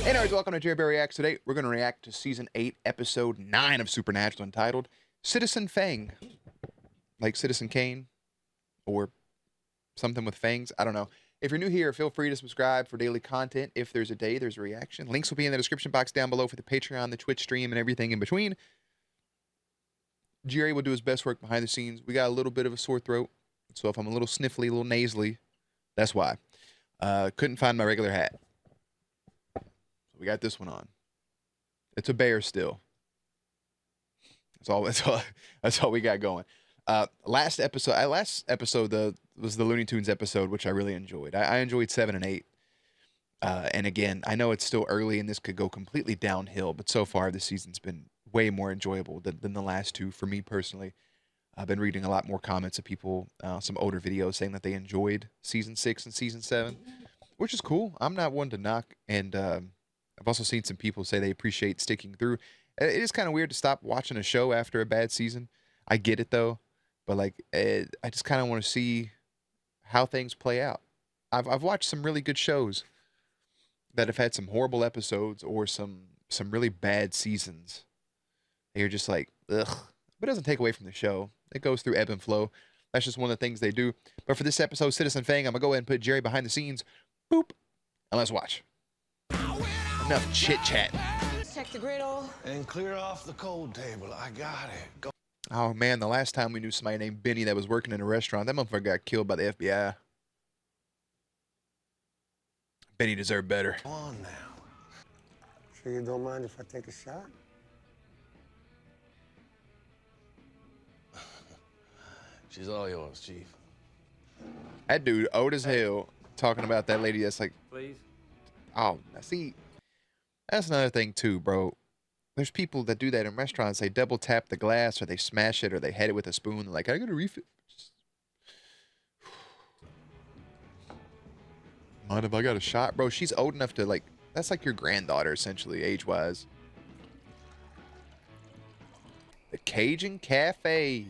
Hey nerds, welcome to JerBear Reacts. Today we're going to react to Season 8, Episode 9 of Supernatural, entitled Citizen FANG. Like Citizen Kane, or something with fangs, I don't know. If you're new here, feel free to subscribe for daily content. If there's a day, there's a reaction. Links will be in the description box down below for the Patreon, the Twitch stream, and everything in between. Jerry will do his best work behind the scenes. We got a little bit of a sore throat, so if I'm a little sniffly, a little nasally, that's why. Couldn't find my regular hat. We got this one on. It's a bear still. That's all we got going. Last episode was the Looney Tunes episode, which I really enjoyed. I enjoyed 7 and 8. And again, I know it's still early and this could go completely downhill, but so far this season's been way more enjoyable than the last two for me personally. I've been reading a lot more comments of people, some older videos saying that they enjoyed Season 6 and Season 7, which is cool. I'm not one to knock, and I've also seen some people say they appreciate sticking through. It is kind of weird to stop watching a show after a bad season. I get it, though. But, like, I just kind of want to see how things play out. I've watched some really good shows that have had some horrible episodes or some really bad seasons. And you're just like, ugh. But it doesn't take away from the show. It goes through ebb and flow. That's just one of the things they do. But for this episode, Citizen FANG, I'm going to go ahead and put Jerry behind the scenes. Boop. And let's watch. Enough chit-chat. Check the griddle. And clear off the cold table. I got it. Go. Oh, man, the last time we knew somebody named Benny that was working in a restaurant, that motherfucker got killed by the FBI. Benny deserved better. Come on now. Sure you don't mind if I take a shot? She's all yours, Chief. That dude old as hell talking about that lady that's like, Please. oh, see, that's another thing too, bro. There's people that do that in restaurants. They double tap the glass, or they smash it, or they hit it with a spoon. They're like, "Can I get a refill?" Mind if I got a shot, bro? She's old enough to, like, that's like your granddaughter essentially, age-wise. The Cajun Cafe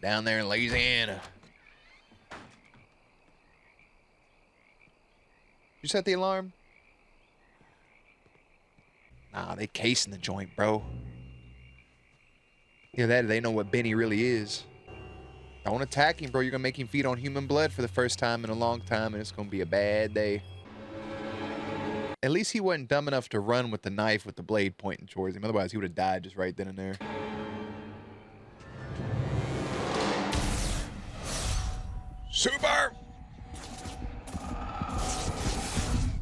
down there in Louisiana. You set the alarm? Nah, they casing the joint, bro. Yeah, that they know what Benny really is. Don't attack him, bro. You're gonna make him feed on human blood for the first time in a long time, and it's gonna be a bad day. At least he wasn't dumb enough to run with the knife with the blade pointing towards him. Otherwise, he would have died just right then and there. Super!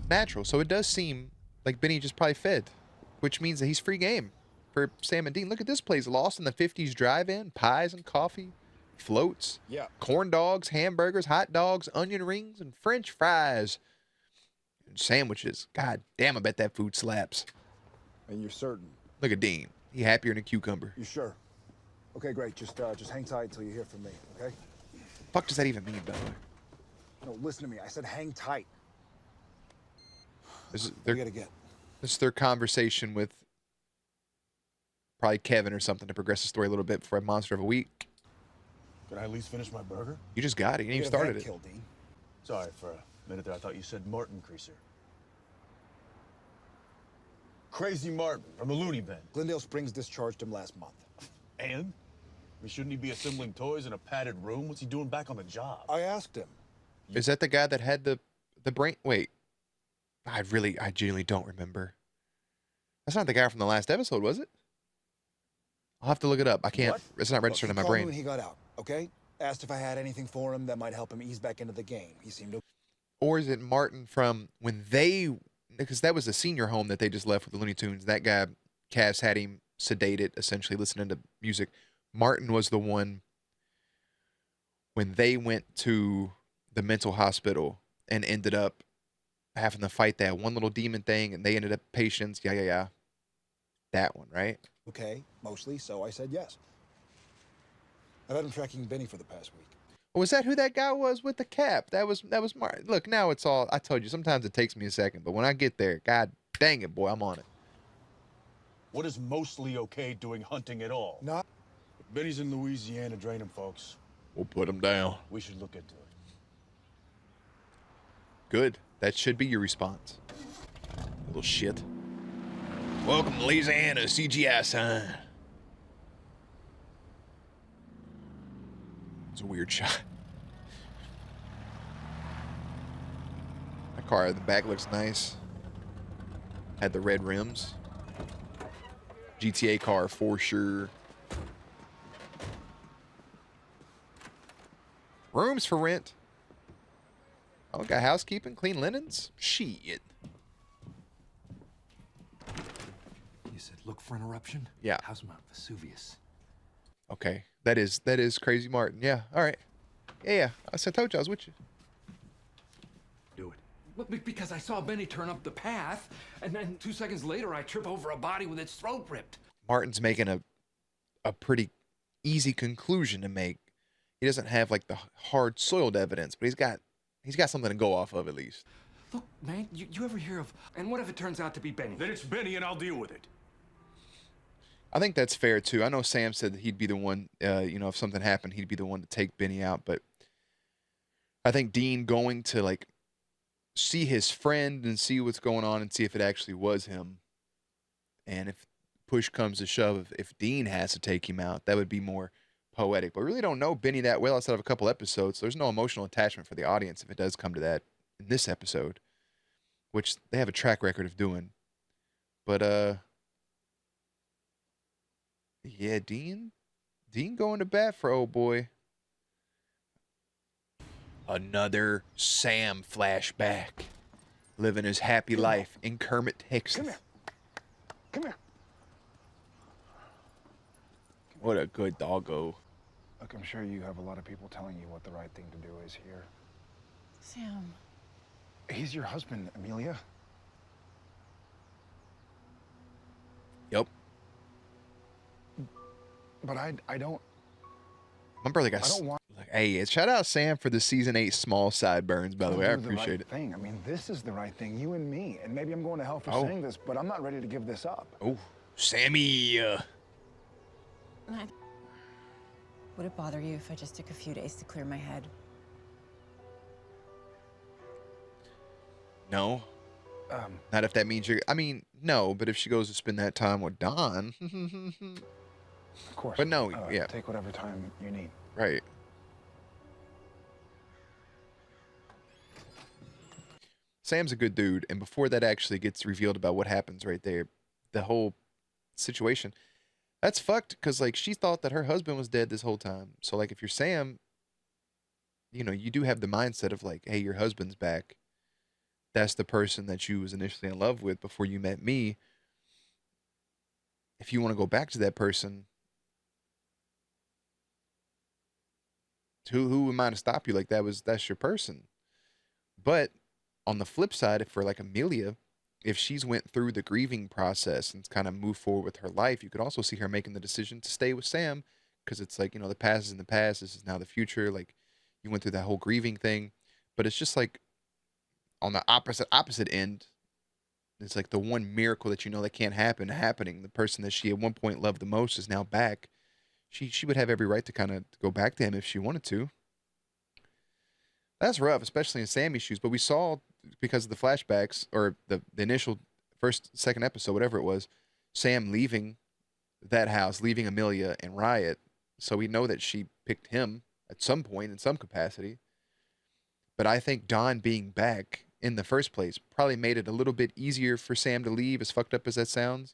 Natural. So it does seem like Benny just probably fed, which means that he's free game for Sam and Dean. Look at this place. Lost in the 50s drive-in. Pies and coffee. Floats. Yeah. Corn dogs, hamburgers, hot dogs, onion rings, and French fries. And sandwiches. God damn, I bet that food slaps. And you're certain? Look at Dean. He happier than a cucumber. You sure? Okay, great. Just hang tight until you hear from me, okay? Fuck does that even mean, by the way? No, listen to me. I said hang tight. This is We gotta get. This is their conversation with probably Kevin or something to progress the story a little bit for a Monster of a Week. Can I at least finish my burger? You just got it. You ain't even started it. Kill, Dean. Sorry, for a minute there I thought you said Martin Creaser. Crazy Martin from the Looney Bin. Glendale Springs discharged him last month. And? I mean, shouldn't he be assembling toys in a padded room? What's he doing back on the job? I asked him. Is that the guy that had the brain? Wait. I genuinely don't remember. That's not the guy from the last episode, was it? I'll have to look it up. I can't. What? It's not registered in my He called me brain. when he got out, okay? Asked if I had anything for him that might help him ease back into the game. He seemed to. Or is it Martin from when they? Because that was the senior home that they just left with the Looney Tunes. That guy, Cass, had him sedated, essentially listening to music. Martin was the one when they went to the mental hospital and ended up having to fight that one little demon thing, and they ended up patients. Yeah. That one, right? Okay, mostly, so I said yes. I've had him tracking Benny for the past week. Was that who that guy was with the cap? That was Martin. Look, now it's all. I told you, sometimes it takes me a second, but when I get there, God dang it, boy, I'm on it. What is mostly okay doing hunting at all? Not. Benny's in Louisiana, drain him, folks. We'll put him down. We should look into it. Good. That should be your response. Little shit. Welcome to Louisiana, CGI sign. It's a weird shot. That car in the back looks nice. Had the red rims. GTA car for sure. Rooms for rent. Oh, got housekeeping, clean linens. Shit. You said look for an eruption? Yeah. How's Mount Vesuvius? Okay, that is Crazy Martin. Yeah. All right. Yeah. I told you I was with you. Do it. Well, because I saw Benny turn up the path, and then 2 seconds later I trip over a body with its throat ripped. Martin's making a pretty easy conclusion to make. He doesn't have like the hard soiled evidence, but he's got something to go off of at least. Look, man, you ever hear of... And what if it turns out to be Benny? Then it's Benny and I'll deal with it. I think that's fair too. I know Sam said that he'd be the one, if something happened, he'd be the one to take Benny out. But I think Dean going to like see his friend and see what's going on and see if it actually was him. And if push comes to shove, if Dean has to take him out, that would be more poetic. But we really don't know Benny that well outside of a couple episodes. So there's no emotional attachment for the audience if it does come to that in this episode, which they have a track record of doing. But yeah, Dean going to bat for old boy. Another Sam flashback. Living his happy life in Kermit, Texas. Come here. Come here. What a good doggo. Look, I'm sure you have a lot of people telling you what the right thing to do is here. Sam. He's your husband, Amelia. Yep. But I don't... My brother got... I don't want... Like, hey, shout out Sam for the season 8 small sideburns, by the way. I do the appreciate right it. thing. I mean, this is the right thing, you and me. And maybe I'm going to hell for Oh. saying this, but I'm not ready to give this up. Oh, Sammy. Would it bother you if I just took a few days to clear my head? No. Not if that means you're... I mean, no, but if she goes to spend that time with Don. Of course. But no, yeah. Take whatever time you need. Right. Sam's a good dude, and before that actually gets revealed about what happens right there, the whole situation, that's fucked, because, like, she thought that her husband was dead this whole time. So, like, if you're Sam, you do have the mindset of, like, hey, your husband's back. That's the person that you was initially in love with before you met me. If you want to go back to that person, who am I to stop you? Like, that's your person. But on the flip side, for like Amelia, if she's went through the grieving process and kind of moved forward with her life, you could also see her making the decision to stay with Sam, because it's like, the past is in the past. This is now the future. Like, you went through that whole grieving thing, but it's just like on the opposite end. It's like the one miracle that that can't happen happening. The person that she at one point loved the most is now back. She would have every right to kind of go back to him if she wanted to. That's rough, especially in Sammy's shoes. But we saw, because of the flashbacks, or the initial second episode, whatever it was, Sam leaving that house, leaving Amelia and Riot. So we know that she picked him at some point in some capacity. But I think Don being back in the first place probably made it a little bit easier for Sam to leave, as fucked up as that sounds,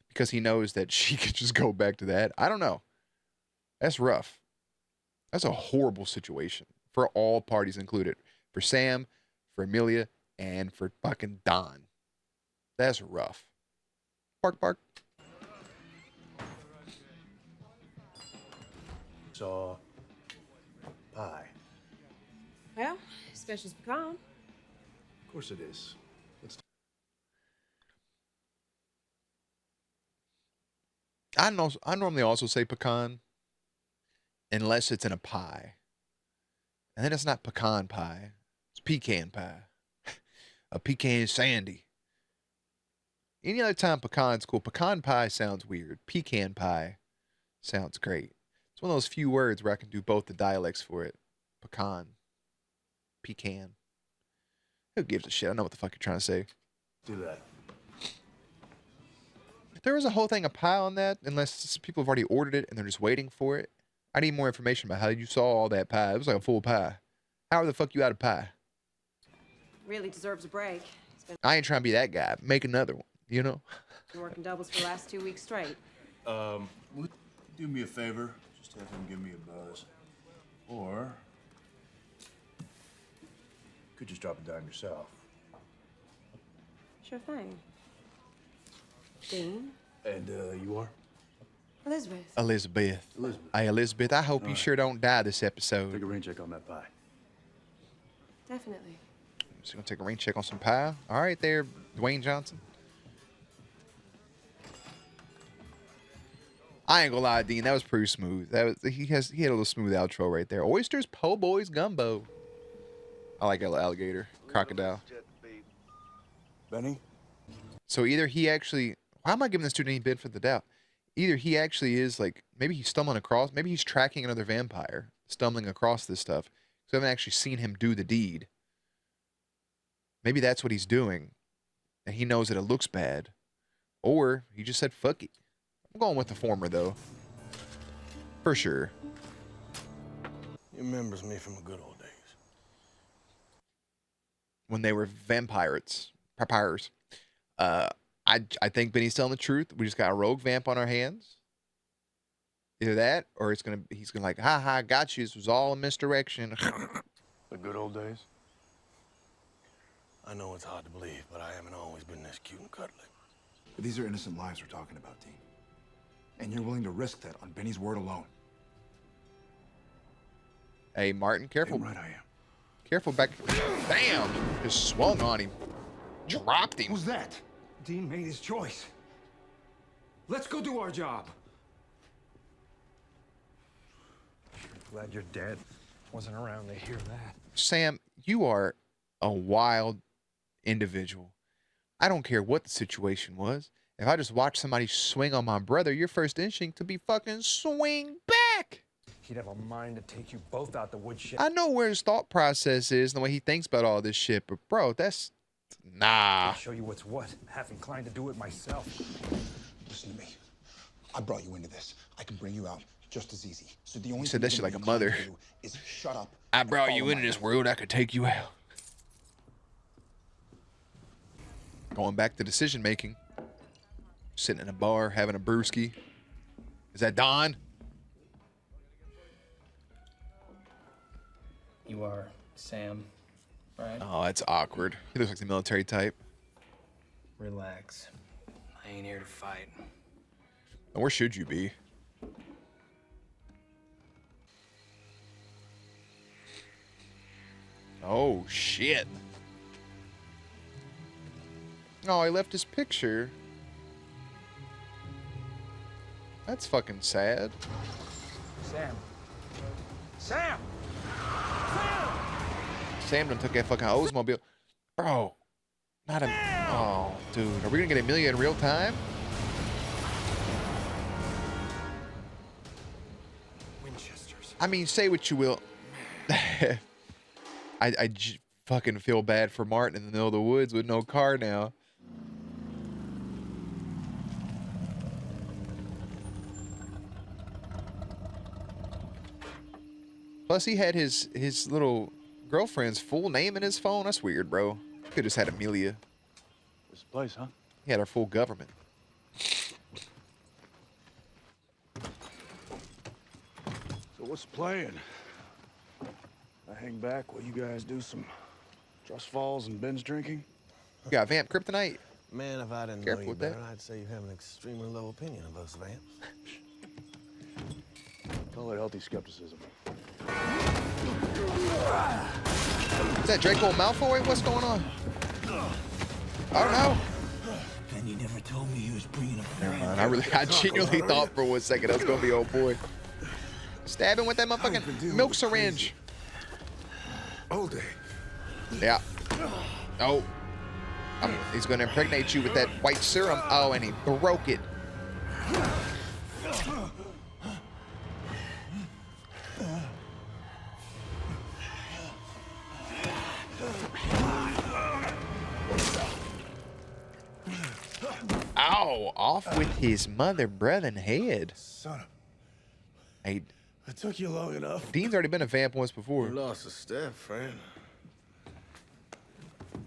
because he knows that she could just go back to that. I don't know. That's rough. That's a horrible situation for all parties included. For Sam, for Amelia, and for fucking Don. That's rough. Bark, bark. Saw pie. Well, special as pecan. Of course it is. I normally also say pecan, unless it's in a pie. And then it's not pecan pie. It's pecan pie. A pecan sandy. Any other time pecan's cool. Pecan pie sounds weird. Pecan pie sounds great. It's one of those few words where I can do both the dialects for it. Pecan. Pecan. Who gives a shit? I know what the fuck you're trying to say. Do that. there was a whole thing of pie on that, unless people have already ordered it and they're just waiting for it. I need more information about how you saw all that pie. It was like a full pie. How the fuck you out of pie? Really deserves a break. He's I ain't trying to be that guy. Make another one, you know? been working doubles for the last 2 weeks straight. Would you do me a favor? Just have him give me a buzz. Or you could just drop it down yourself. Sure thing. Dean? And you are? Elizabeth. Elizabeth. Elizabeth. Hey, Elizabeth, I hope you sure don't die this episode. Take a rain check on that pie. Definitely. Just gonna take a rain check on some pie. All right, there, Dwayne Johnson. I ain't gonna lie, Dean. That was pretty smooth. He had a little smooth outro right there. Oysters, po' boys, gumbo. I like alligator, crocodile. Benny? So either he actually, why am I giving this dude any benefit for the doubt? Either he actually is like, maybe he's stumbling across, maybe he's tracking another vampire, stumbling across this stuff. So I haven't actually seen him do the deed. Maybe that's what he's doing, and he knows that it looks bad. Or he just said, fuck it. I'm going with the former, though. For sure. He remembers me from the good old days. When they were vampires. I think Benny's telling the truth. We just got a rogue vamp on our hands. Either that, or he's gonna like, ha, got you. This was all a misdirection. The good old days? I know it's hard to believe, but I haven't always been this cute and cuddly. But these are innocent lives we're talking about, Dean. And you're willing to risk that on Benny's word alone. Hey, Martin, careful. Damn right I am. Careful back. Damn! Just swung on him. Dropped him. Who's that? Dean made his choice. Let's go do our job. Glad your dad wasn't around to hear that. Sam, you are a wild individual. I don't care what the situation was. If I just watch somebody swing on my brother, your first instinct to be fucking swing back. He'd have a mind to take you both out the woodshed. I know where his thought process is and the way he thinks about all this shit, but bro, that's nah. I'll show you what's what. Half inclined to do it myself. Listen to me. I brought you into this. I can bring you out just as easy. So the only You said thing that shit you're like a gonna be mother. inclined to do is shut up. I and brought follow you my into this lead. world, I could take you out. Going back to decision making. Sitting in a bar, having a brewski. Is that Don? You are Sam, right? Oh, that's awkward. He looks like the military type. Relax. I ain't here to fight. Where should you be? Oh, shit. Oh, he left his picture. That's fucking sad. Sam. Sam! Sam done took that fucking Oldsmobile. Bro. Not a... Oh, dude. Are we gonna get Amelia in real time? Winchesters. I mean, say what you will. Fucking feel bad for Martin in the middle of the woods with no car now. Plus, he had his little girlfriend's full name in his phone. That's weird, bro. Could just had Amelia. This place, huh? He had our full government. So what's the plan? I hang back while you guys do some trust falls and binge drinking? You got Vamp Kryptonite. Man, if I didn't Careful know you with that. better, I'd say you have an extremely low opinion of us, Vamps. Call it healthy skepticism. Is that Draco Malfoy? What's going on? I don't know. And you never told me you was bringing a Never mind. I genuinely thought for 1 second that was gonna be old boy. Stab him with that motherfucking milk syringe. All day. Yeah. Oh. He's gonna impregnate you with that white serum. Oh, and he broke it. Ow. Oh, off with his mother brethren head. Son of... Hey, It took you long enough. Dean's already been a vamp once before. You lost a step, friend.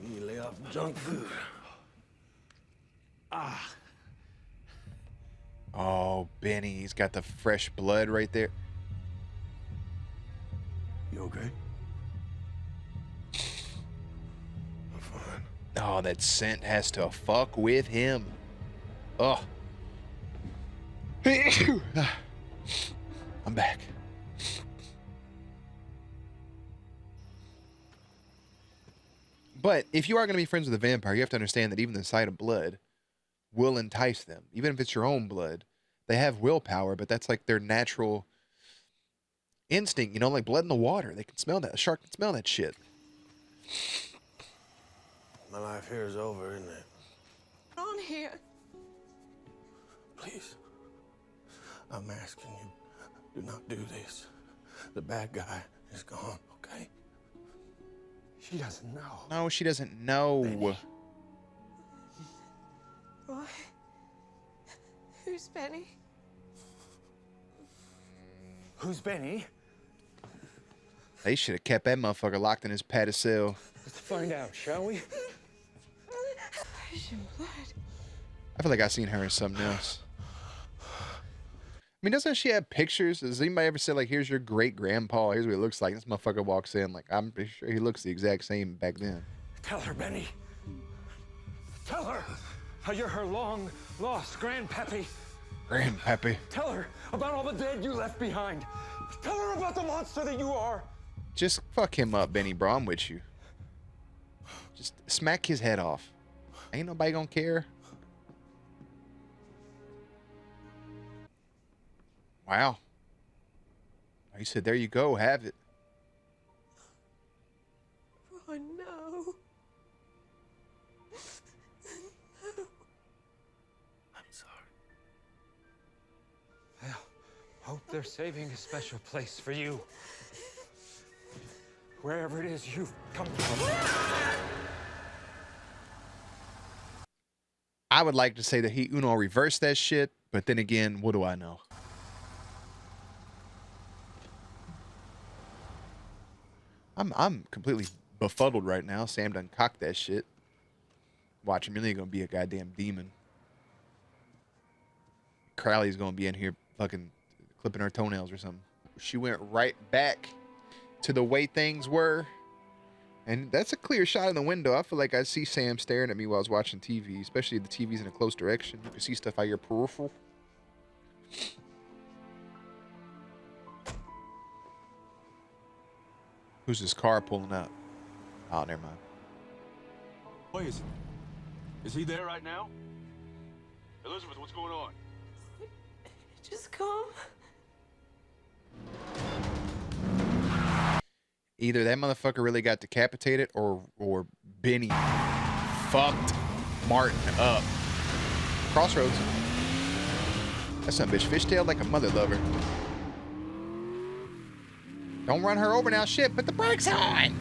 You need to lay off junk food. Oh, Benny, he's got the fresh blood right there. You okay? I'm fine. Oh, that scent has to fuck with him. Oh. I'm back. But if you are going to be friends with a vampire, you have to understand that even the sight of blood will entice them. Even if it's your own blood, they have willpower, but that's like their natural instinct, you know, like blood in the water. They can smell that. A shark can smell that shit. My life here is over, isn't it? On here. Please. I'm asking you, do not do this. The bad guy is gone, okay? She doesn't know. No, she doesn't know. Roy. Who's Benny? Who's Benny? They should have kept that motherfucker locked in his padded cell. Let's find out, shall we? Persian blood. I feel like I've seen her in something else. I mean, doesn't she have pictures? Does anybody ever say, like, here's your great grandpa, here's what he looks like? This motherfucker walks in, like, I'm pretty sure he looks the exact same back then. Tell her, Benny. Tell her how you're her long-lost grandpappy. Grandpappy. Tell her about all the dead you left behind. Tell her about the monster that you are. Just fuck him up, Benny, bro. I'm with you. Just smack his head off. Ain't nobody gonna care. Wow. He said, there you go, have it. Oh, no. I'm sorry. Well, hope they're saving a special place for you. Wherever it is you've come from. I would like to say that he Uno reversed that shit, but then again, what do I know? I'm completely befuddled right now. Sam done cocked that shit. Watch, Amelia gonna be a goddamn demon. Crowley's gonna be in here fucking clipping her toenails or something. She went right back to the way things were. And that's a clear shot in the window. I feel like I see Sam staring at me while I was watching TV, especially if the TV's in a close direction. You can see stuff out your peripheral. Who's this car pulling up? Oh, never mind. Why is it? Is he there right now? Elizabeth, what's going on? Just come. Either that motherfucker really got decapitated or Benny fucked Martin up. Crossroads. That son of a bitch fishtailed like a mother lover. Don't run her over now, shit. Put the brakes on.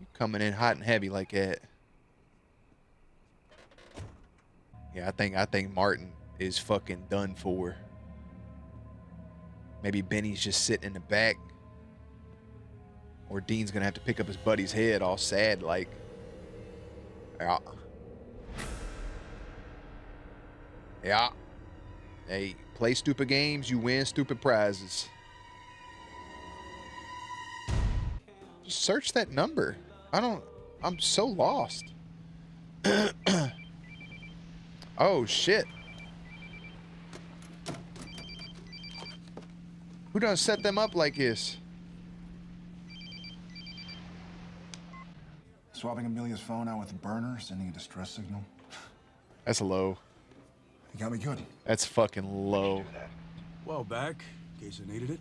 You coming in hot and heavy like that. Yeah, I think Martin is fucking done for. Maybe Benny's just sitting in the back. Or Dean's gonna have to pick up his buddy's head all sad like. Yeah. Yeah. Hey, play stupid games, you win stupid prizes. Just search that number. I'm so lost. Oh shit. Who done set them up like this? Swapping Amelia's phone out with a burner, sending a distress signal. That's low. You got me good. That's fucking low. Well, back, in case I needed it.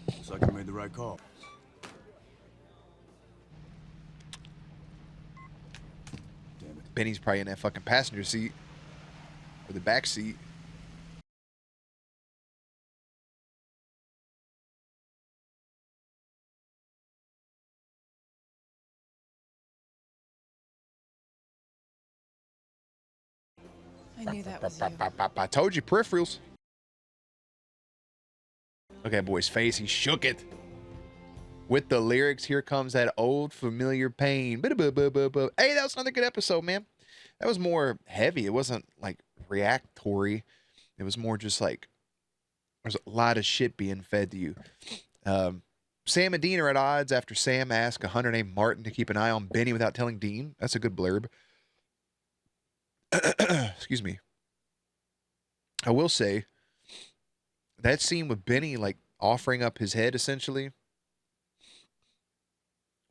Looks like I made the right call. Damn it. Benny's probably in that fucking passenger seat. Or the back seat. I knew that was you. I told you, peripherals. Look at boy's face. He shook it. With the lyrics, here comes that old familiar pain. Hey, that was another good episode, man. That was more heavy. It wasn't like reactory. It was more just like there's a lot of shit being fed to you. Sam and Dean are at odds after Sam asks a hunter named Martin to keep an eye on Benny without telling Dean. That's a good blurb. Excuse me. I will say that scene with Benny like offering up his head essentially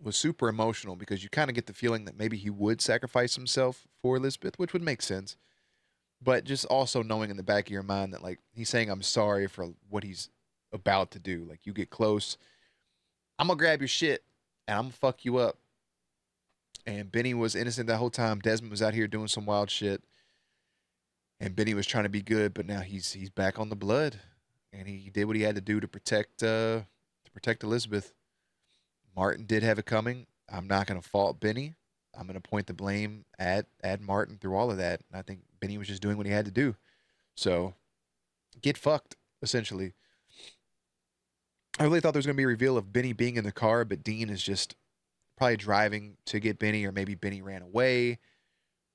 was super emotional because you kind of get the feeling that maybe he would sacrifice himself for Elizabeth, which would make sense. But just also knowing in the back of your mind that like he's saying I'm sorry for what he's about to do. Like you get close, I'm gonna grab your shit and I'm gonna fuck you up. And Benny was innocent that whole time. Desmond was out here doing some wild shit. And Benny was trying to be good, but now he's back on the blood. And he did what he had to do to protect Elizabeth. Martin did have it coming. I'm not gonna fault Benny. I'm gonna point the blame at Martin through all of that. And I think Benny was just doing what he had to do. So get fucked, essentially. I really thought there was gonna be a reveal of Benny being in the car, but Dean is just probably driving to get Benny, or maybe Benny ran away.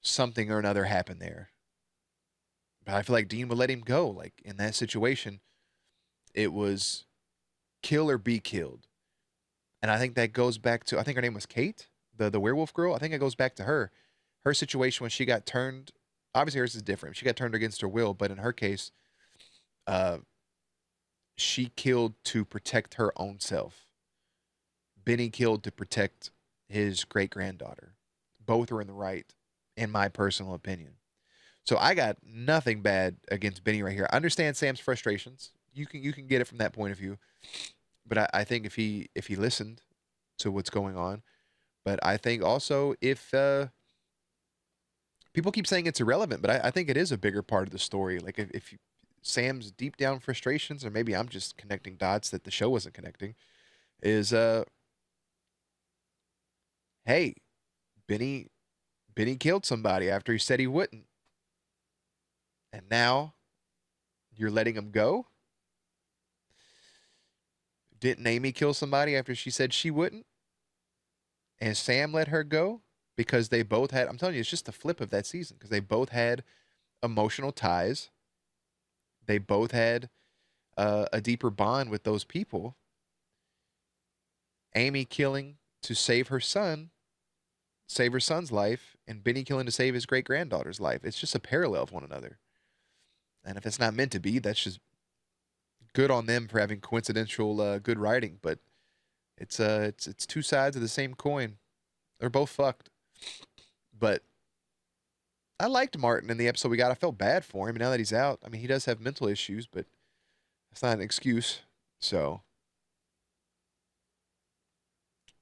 Something or another happened there. But I feel like Dean would let him go. Like in that situation, it was kill or be killed. And I think that goes back to, I think her name was Kate, the werewolf girl. I think it goes back to her. Her situation when she got turned, obviously hers is different. She got turned against her will, but in her case, she killed to protect her own self. Benny killed to protect his great-granddaughter. Both are in the right, in my personal opinion. So I got nothing bad against Benny right here. I understand Sam's frustrations. You can get it from that point of view. But I think if he listened to what's going on, but I think also if people keep saying it's irrelevant, but I think it is a bigger part of the story. Like if Sam's deep down frustrations, or maybe I'm just connecting dots that the show wasn't connecting, is hey, Benny killed somebody after he said he wouldn't, and now you're letting him go. Didn't Amy kill somebody after she said she wouldn't? And Sam let her go because they both had, I'm telling you, it's just the flip of that season because they both had emotional ties. They both had a deeper bond with those people. Amy killing to save her son's life, and Benny killing to save his great-granddaughter's life. It's just a parallel of one another. And if it's not meant to be, that's just good on them for having coincidental good writing, but it's two sides of the same coin. They're both fucked. But I liked Martin in the episode we got. I felt bad for him. And now that he's out, I mean, he does have mental issues, but that's not an excuse. So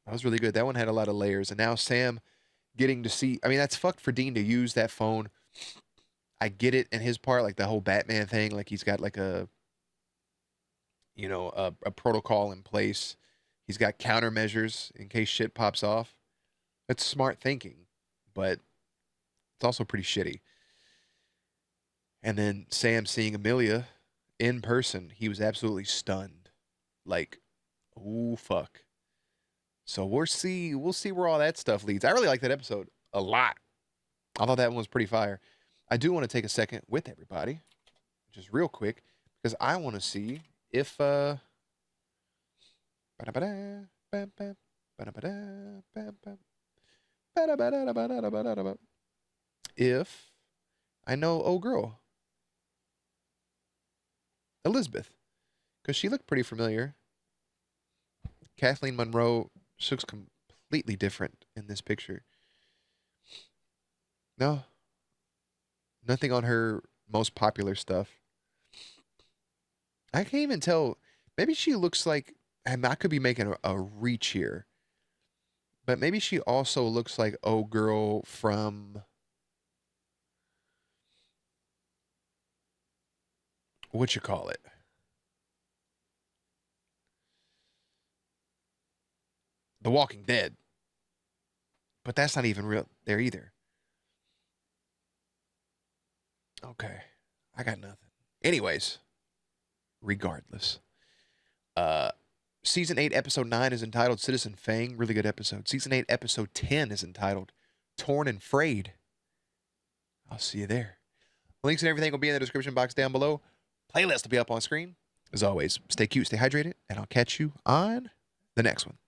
that was really good. That one had a lot of layers. And now Sam getting to see, I mean, that's fucked for Dean to use that phone. I get it in his part, like the whole Batman thing, like he's got like a protocol in place. He's got countermeasures in case shit pops off. That's smart thinking, but it's also pretty shitty. And then Sam seeing Amelia in person, he was absolutely stunned. Like, ooh, fuck. So we'll see where all that stuff leads. I really like that episode a lot. I thought that one was pretty fire. I do want to take a second with everybody, just real quick, because I want to see if if I know old girl Elizabeth, because she looked pretty familiar. Kathleen Monroe, she looks completely different in this picture. No, nothing on her most popular stuff. I can't even tell. Maybe she looks like, and I could be making a reach here, but maybe she also looks like old girl from, what you call it? The Walking Dead. But that's not even real there either. Okay. I got nothing. Anyways, regardless. Season 8, Episode 9 is entitled Citizen Fang. Really good episode. Season 8, Episode 10 is entitled Torn and Frayed. I'll see you there. Links and everything will be in the description box down below. Playlist will be up on screen. As always, stay cute, stay hydrated, and I'll catch you on the next one.